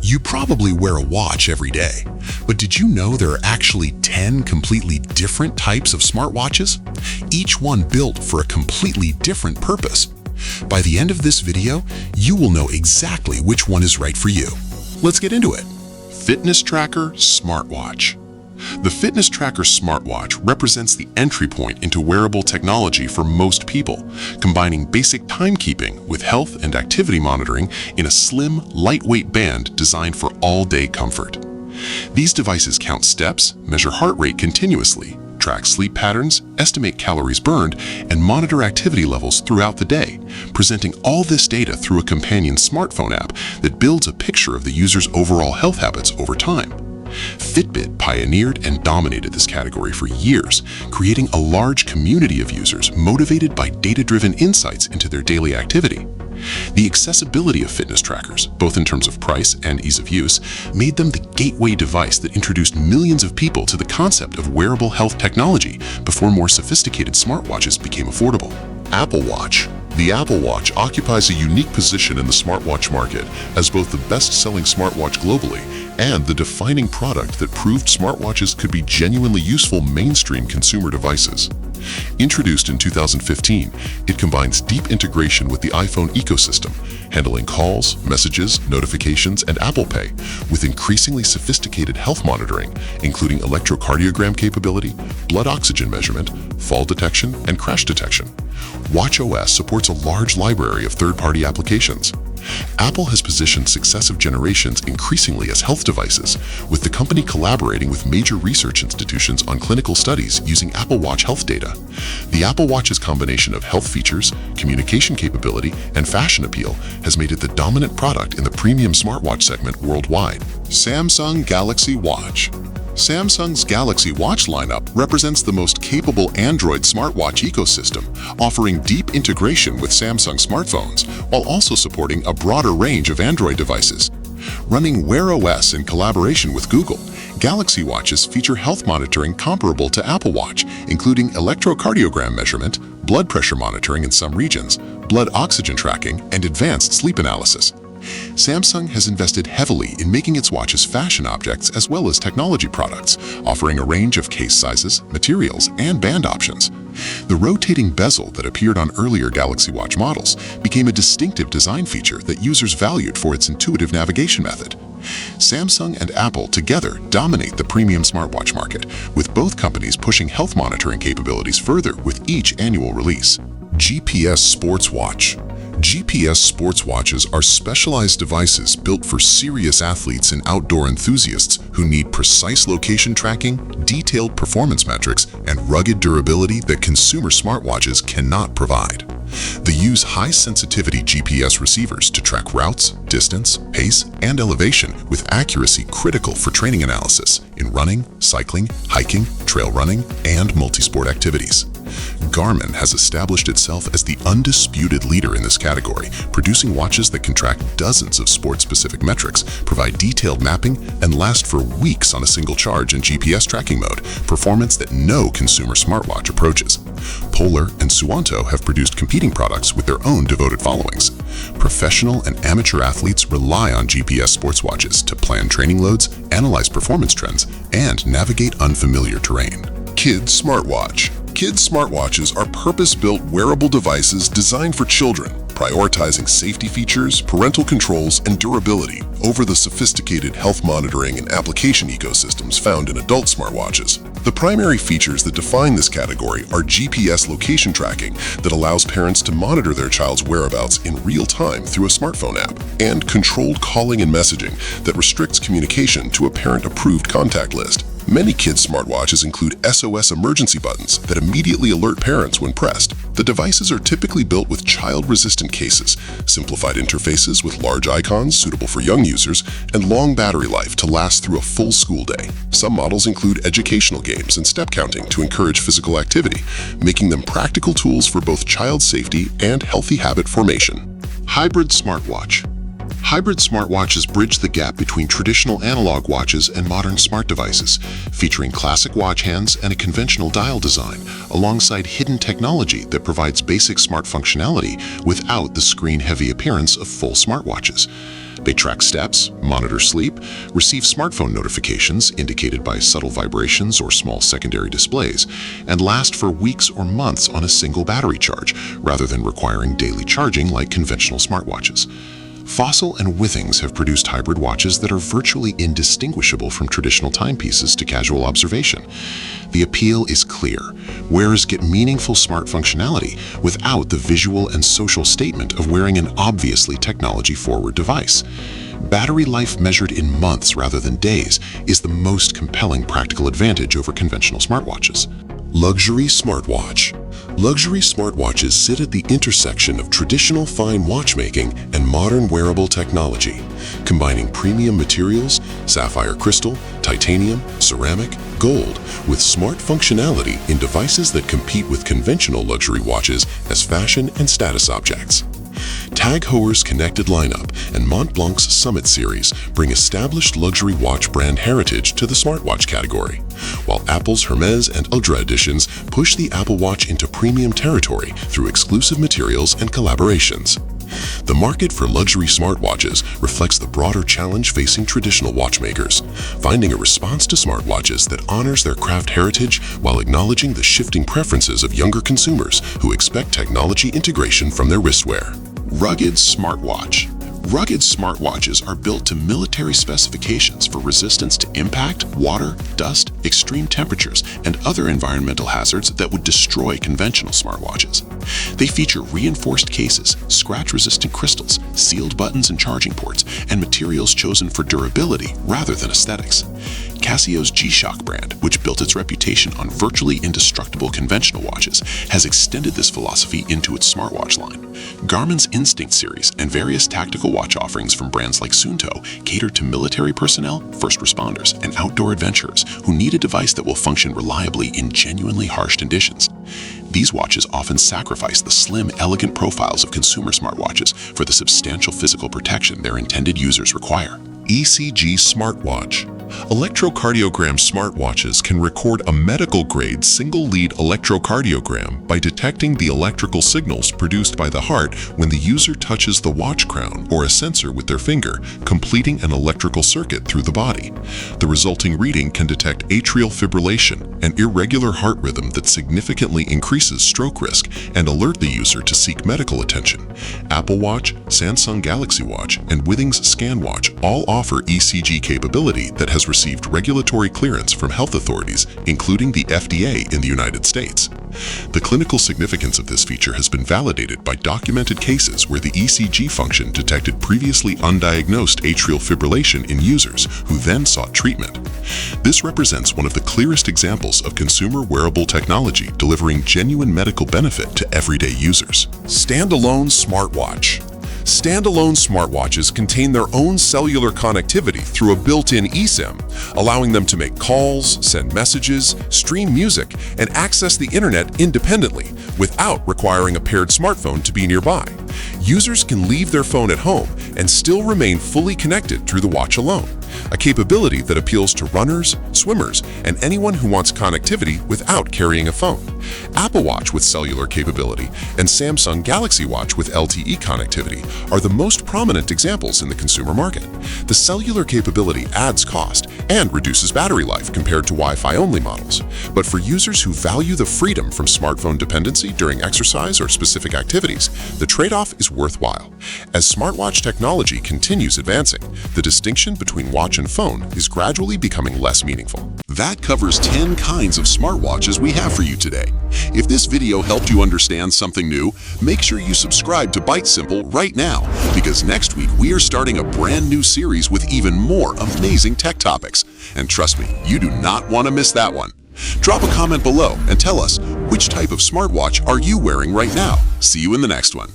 You probably wear a watch every day, but did you know there are actually 10 completely different types of smartwatches? Each one built for a completely different purpose. By the end of this video, you will know exactly which one is right for you. Let's get into it. Fitness Tracker Smartwatch. The Fitness Tracker Smartwatch represents the entry point into wearable technology for most people, combining basic timekeeping with health and activity monitoring in a slim, lightweight band designed for all-day comfort. These devices count steps, measure heart rate continuously, track sleep patterns, estimate calories burned, and monitor activity levels throughout the day, presenting all this data through a companion smartphone app that builds a picture of the user's overall health habits over time. Fitbit pioneered and dominated this category for years, creating a large community of users motivated by data-driven insights into their daily activity. The accessibility of fitness trackers, both in terms of price and ease of use, made them the gateway device that introduced millions of people to the concept of wearable health technology before more sophisticated smartwatches became affordable. Apple Watch. The Apple Watch occupies a unique position in the smartwatch market as both the best-selling smartwatch globally and the defining product that proved smartwatches could be genuinely useful mainstream consumer devices. Introduced in 2015, it combines deep integration with the iPhone ecosystem, handling calls, messages, notifications, and Apple Pay, with increasingly sophisticated health monitoring, including electrocardiogram capability, blood oxygen measurement, fall detection, and crash detection. watchOS supports a large library of third-party applications. Apple has positioned successive generations increasingly as health devices, with the company collaborating with major research institutions on clinical studies using Apple Watch health data. The Apple Watch's combination of health features, communication capability, and fashion appeal has made it the dominant product in the premium smartwatch segment worldwide. Samsung Galaxy Watch. Samsung's Galaxy Watch lineup represents the most capable Android smartwatch ecosystem, offering deep integration with Samsung smartphones, while also supporting a broader range of Android devices. Running Wear OS in collaboration with Google, Galaxy Watches feature health monitoring comparable to Apple Watch, including electrocardiogram measurement, blood pressure monitoring in some regions, blood oxygen tracking, and advanced sleep analysis. Samsung has invested heavily in making its watches fashion objects as well as technology products, offering a range of case sizes, materials, and band options. The rotating bezel that appeared on earlier Galaxy Watch models became a distinctive design feature that users valued for its intuitive navigation method. Samsung and Apple together dominate the premium smartwatch market, with both companies pushing health monitoring capabilities further with each annual release. GPS Sports Watch. GPS sports watches are specialized devices built for serious athletes and outdoor enthusiasts who need precise location tracking, detailed performance metrics, and rugged durability that consumer smartwatches cannot provide. They use high-sensitivity GPS receivers to track routes, distance, pace, and elevation with accuracy critical for training analysis in running, cycling, hiking, trail running, and multi-sport activities. Garmin has established itself as the undisputed leader in this category, producing watches that can track dozens of sport-specific metrics, provide detailed mapping, and last for weeks on a single charge in GPS tracking mode, performance that no consumer smartwatch approaches. Polar and Suunto have produced competing products with their own devoted followings. Professional and amateur athletes rely on GPS sports watches to plan training loads, analyze performance trends, and navigate unfamiliar terrain. Kids Smartwatch. Kids Smartwatches are purpose-built wearable devices designed for children, prioritizing safety features, parental controls, and durability over the sophisticated health monitoring and application ecosystems found in adult smartwatches. The primary features that define this category are GPS location tracking that allows parents to monitor their child's whereabouts in real time through a smartphone app, and controlled calling and messaging that restricts communication to a parent-approved contact list. Many kids' smartwatches include SOS emergency buttons that immediately alert parents when pressed. The devices are typically built with child-resistant cases, simplified interfaces with large icons suitable for young users, and long battery life to last through a full school day. Some models include educational games and step counting to encourage physical activity, making them practical tools for both child safety and healthy habit formation. Hybrid Smartwatch. Hybrid smartwatches bridge the gap between traditional analog watches and modern smart devices, featuring classic watch hands and a conventional dial design, alongside hidden technology that provides basic smart functionality without the screen-heavy appearance of full smartwatches. They track steps, monitor sleep, receive smartphone notifications indicated by subtle vibrations or small secondary displays, and last for weeks or months on a single battery charge, rather than requiring daily charging like conventional smartwatches. Fossil and Withings have produced hybrid watches that are virtually indistinguishable from traditional timepieces to casual observation. The appeal is clear. Wearers get meaningful smart functionality without the visual and social statement of wearing an obviously technology-forward device. Battery life measured in months rather than days is the most compelling practical advantage over conventional smartwatches. Luxury Smartwatch. Luxury smartwatches sit at the intersection of traditional fine watchmaking and modern wearable technology, combining premium materials, sapphire crystal, titanium, ceramic, gold, with smart functionality in devices that compete with conventional luxury watches as fashion and status objects. Tag Heuer's Connected lineup and Montblanc's Summit series bring established luxury watch brand heritage to the smartwatch category, while Apple's Hermes and Ultra editions push the Apple Watch into premium territory through exclusive materials and collaborations. The market for luxury smartwatches reflects the broader challenge facing traditional watchmakers, finding a response to smartwatches that honors their craft heritage while acknowledging the shifting preferences of younger consumers who expect technology integration from their wristwear. Rugged Smartwatch. Rugged smartwatches are built to military specifications for resistance to impact, water, dust, extreme temperatures, and other environmental hazards that would destroy conventional smartwatches. They feature reinforced cases, scratch-resistant crystals, sealed buttons and charging ports, and materials chosen for durability rather than aesthetics. Casio's G-Shock brand, which built its reputation on virtually indestructible conventional watches, has extended this philosophy into its smartwatch line. Garmin's Instinct series and various tactical watch offerings from brands like Suunto cater to military personnel, first responders, and outdoor adventurers who need a device that will function reliably in genuinely harsh conditions. These watches often sacrifice the slim, elegant profiles of consumer smartwatches for the substantial physical protection their intended users require. ECG Smartwatch. Electrocardiogram smartwatches can record a medical-grade single-lead electrocardiogram by detecting the electrical signals produced by the heart when the user touches the watch crown or a sensor with their finger, completing an electrical circuit through the body. The resulting reading can detect atrial fibrillation, an irregular heart rhythm that significantly increases stroke risk, and alert the user to seek medical attention. Apple Watch, Samsung Galaxy Watch, and Withings ScanWatch all offer ECG capability that has received regulatory clearance from health authorities, including the FDA in the United States. The clinical significance of this feature has been validated by documented cases where the ECG function detected previously undiagnosed atrial fibrillation in users who then sought treatment. This represents one of the clearest examples of consumer wearable technology delivering genuine medical benefit to everyday users. Standalone Smartwatch. Standalone smartwatches contain their own cellular connectivity through a built-in eSIM, allowing them to make calls, send messages, stream music, and access the internet independently without requiring a paired smartphone to be nearby. Users can leave their phone at home and still remain fully connected through the watch alone, a capability that appeals to runners, swimmers, and anyone who wants connectivity without carrying a phone. Apple Watch with cellular capability and Samsung Galaxy Watch with LTE connectivity are the most prominent examples in the consumer market. The cellular capability adds cost and reduces battery life compared to Wi-Fi only models. But for users who value the freedom from smartphone dependency during exercise or specific activities, the trade-off is worthwhile. As smartwatch technology continues advancing, the distinction between watch and phone is gradually becoming less meaningful. That covers 10 kinds of smartwatches we have for you today. If this video helped you understand something new, make sure you subscribe to ByteSimple right now, because next week we are starting a brand new series with even more amazing tech topics. And trust me, you do not want to miss that one. Drop a comment below and tell us, which type of smartwatch are you wearing right now? See you in the next one.